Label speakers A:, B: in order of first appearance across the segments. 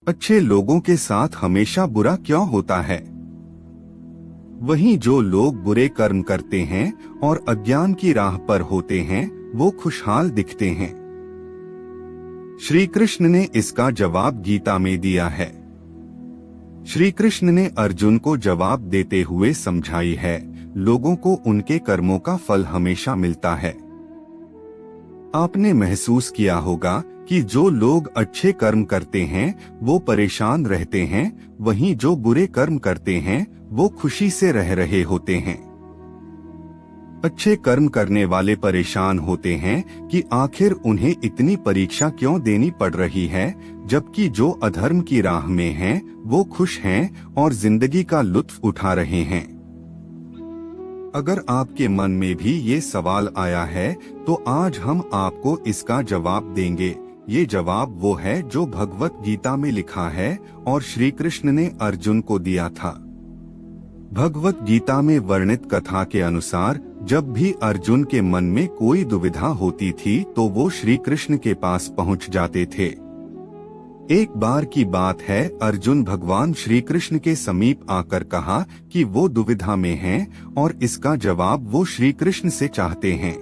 A: अच्छे लोगों के साथ हमेशा बुरा क्यों होता है? वहीं जो लोग बुरे कर्म करते हैं और अज्ञान की राह पर होते हैं वो खुशहाल दिखते हैं। श्री कृष्ण ने इसका जवाब गीता में दिया है। श्री कृष्ण ने अर्जुन को जवाब देते हुए समझाई है, लोगों को उनके कर्मों का फल हमेशा मिलता है। आपने महसूस किया होगा कि जो लोग अच्छे कर्म करते हैं वो परेशान रहते हैं, वहीं जो बुरे कर्म करते हैं वो खुशी से रह रहे होते हैं। अच्छे कर्म करने वाले परेशान होते हैं कि आखिर उन्हें इतनी परीक्षा क्यों देनी पड़ रही है, जबकि जो अधर्म की राह में हैं वो खुश हैं और जिंदगी का लुत्फ उठा रहे हैं। अगर आपके मन में भी ये सवाल आया है तो आज हम आपको इसका जवाब देंगे। ये जवाब वो है जो भगवत गीता में लिखा है और श्री कृष्ण ने अर्जुन को दिया था। भगवत गीता में वर्णित कथा के अनुसार जब भी अर्जुन के मन में कोई दुविधा होती थी तो वो श्री कृष्ण के पास पहुंच जाते थे। एक बार की बात है, अर्जुन भगवान श्री कृष्ण के समीप आकर कहा कि वो दुविधा में हैं और इसका जवाब वो श्री कृष्ण से चाहते हैं।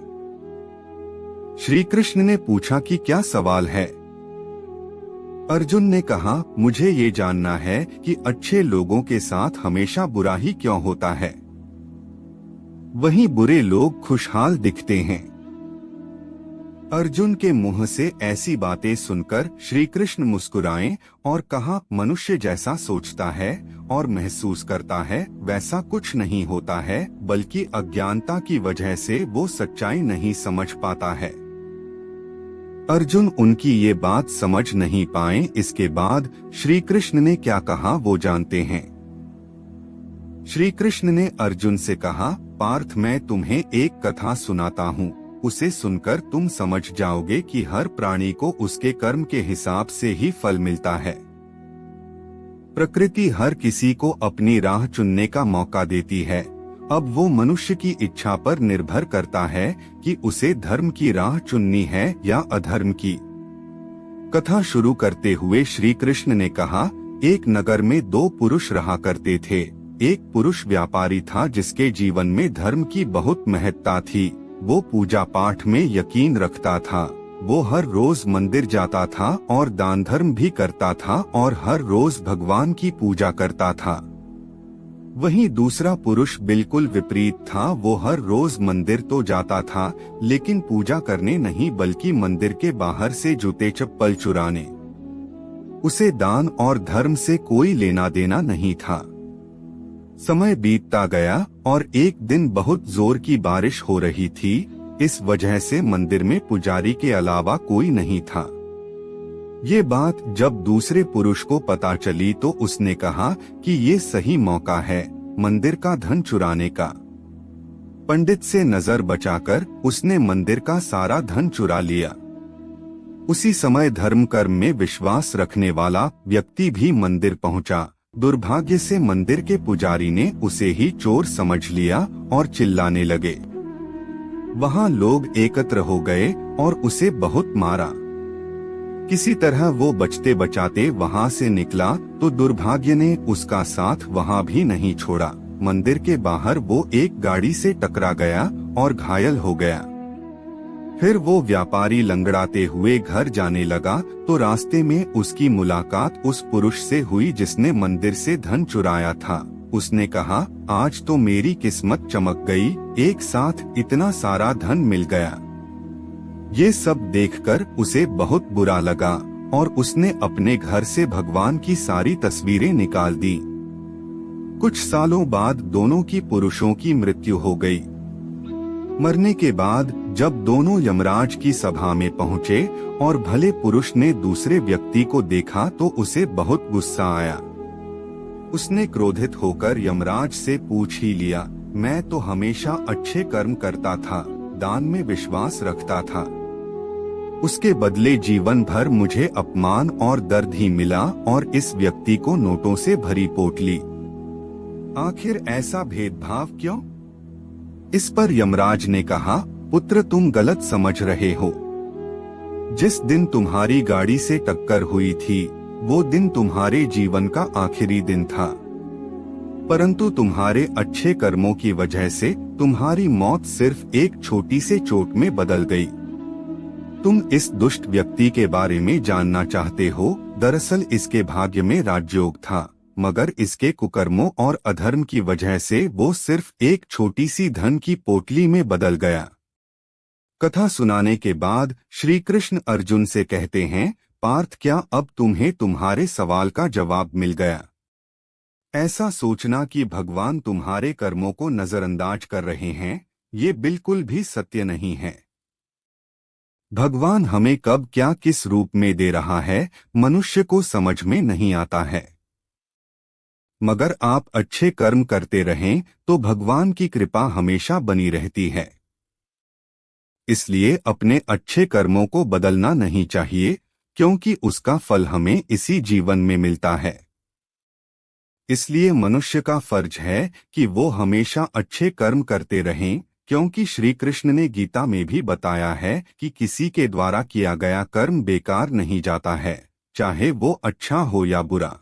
A: श्री कृष्ण ने पूछा कि क्या सवाल है? अर्जुन ने कहा, मुझे ये जानना है कि अच्छे लोगों के साथ हमेशा बुरा ही क्यों होता है, वहीं बुरे लोग खुशहाल दिखते हैं। अर्जुन के मुंह से ऐसी बातें सुनकर श्री कृष्ण मुस्कुराए और कहा, मनुष्य जैसा सोचता है और महसूस करता है वैसा कुछ नहीं होता है, बल्कि अज्ञानता की वजह से वो सच्चाई नहीं समझ पाता है। अर्जुन उनकी ये बात समझ नहीं पाए। इसके बाद श्री कृष्ण ने क्या कहा वो जानते हैं। श्री कृष्ण ने अर्जुन से कहा, पार्थ मैं तुम्हें एक कथा सुनाता हूँ, उसे सुनकर तुम समझ जाओगे कि हर प्राणी को उसके कर्म के हिसाब से ही फल मिलता है। प्रकृति हर किसी को अपनी राह चुनने का मौका देती है। अब वो मनुष्य की इच्छा पर निर्भर करता है कि उसे धर्म की राह चुननी है या अधर्म की। कथा शुरू करते हुए श्री कृष्ण ने कहा, एक नगर में दो पुरुष रहा करते थे। एक पुरुष व्यापारी था जिसके जीवन में धर्म की बहुत महत्ता थी। वो पूजा पाठ में यकीन रखता था। वो हर रोज मंदिर जाता था और दान धर्म भी करता था और हर रोज भगवान की पूजा करता था। वहीं दूसरा पुरुष बिल्कुल विपरीत था। वो हर रोज मंदिर तो जाता था लेकिन पूजा करने नहीं बल्कि मंदिर के बाहर से जूते चप्पल चुराने। उसे दान और धर्म से कोई लेना देना नहीं था। समय बीतता गया और एक दिन बहुत जोर की बारिश हो रही थी। इस वजह से मंदिर में पुजारी के अलावा कोई नहीं था। ये बात जब दूसरे पुरुष को पता चली तो उसने कहा कि ये सही मौका है मंदिर का धन चुराने का। पंडित से नजर बचाकर उसने मंदिर का सारा धन चुरा लिया। उसी समय धर्म कर्म में विश्वास रखने वाला व्यक्ति भी मंदिर पहुंचा। दुर्भाग्य से मंदिर के पुजारी ने उसे ही चोर समझ लिया और चिल्लाने लगे। वहां लोग एकत्र हो गए और उसे बहुत मारा। किसी तरह वो बचते बचाते वहां से निकला तो दुर्भाग्य ने उसका साथ वहां भी नहीं छोड़ा। मंदिर के बाहर वो एक गाड़ी से टकरा गया और घायल हो गया। फिर वो व्यापारी लंगड़ाते हुए घर जाने लगा तो रास्ते में उसकी मुलाकात उस पुरुष से हुई जिसने मंदिर से धन चुराया था। उसने कहा, आज तो मेरी किस्मत चमक गई, एक साथ इतना सारा धन मिल गया। ये सब देखकर उसे बहुत बुरा लगा और उसने अपने घर से भगवान की सारी तस्वीरें निकाल दी। कुछ सालों बाद दोनों की पुरुषों की मृत्यु हो गई। मरने के बाद जब दोनों यमराज की सभा में पहुँचे और भले पुरुष ने दूसरे व्यक्ति को देखा तो उसे बहुत गुस्सा आया। उसने क्रोधित होकर यमराज से पूछ ही लिया, मैं तो हमेशा अच्छे कर्म करता था, दान में विश्वास रखता था, उसके बदले जीवन भर मुझे अपमान और दर्द ही मिला और इस व्यक्ति को नोटों से भरी पोटली। आखिर ऐसा भेदभाव क्यों? इस पर यमराज ने कहा, पुत्र तुम गलत समझ रहे हो। जिस दिन तुम्हारी गाड़ी से टक्कर हुई थी वो दिन तुम्हारे जीवन का आखिरी दिन था, परंतु तुम्हारे अच्छे कर्मों की वजह से तुम्हारी मौत सिर्फ एक छोटी से चोट में बदल गई। तुम इस दुष्ट व्यक्ति के बारे में जानना चाहते हो। दरअसल इसके भाग्य में राजयोग था, मगर इसके कुकर्मों और अधर्म की वजह से वो सिर्फ एक छोटी सी धन की पोटली में बदल गया। कथा सुनाने के बाद श्री कृष्ण अर्जुन से कहते हैं, पार्थ, क्या अब तुम्हें तुम्हारे सवाल का जवाब मिल गया? ऐसा सोचना कि भगवान तुम्हारे कर्मों को नजरअंदाज कर रहे हैं, ये बिल्कुल भी सत्य नहीं है। भगवान हमें कब क्या किस रूप में दे रहा है, मनुष्य को समझ में नहीं आता है। मगर आप अच्छे कर्म करते रहें तो भगवान की कृपा हमेशा बनी रहती है। इसलिए अपने अच्छे कर्मों को बदलना नहीं चाहिए, क्योंकि उसका फल हमें इसी जीवन में मिलता है। इसलिए मनुष्य का फर्ज है कि वो हमेशा अच्छे कर्म करते रहें, क्योंकि श्री कृष्ण ने गीता में भी बताया है कि किसी के द्वारा किया गया कर्म बेकार नहीं जाता है, चाहे वो अच्छा हो या बुरा।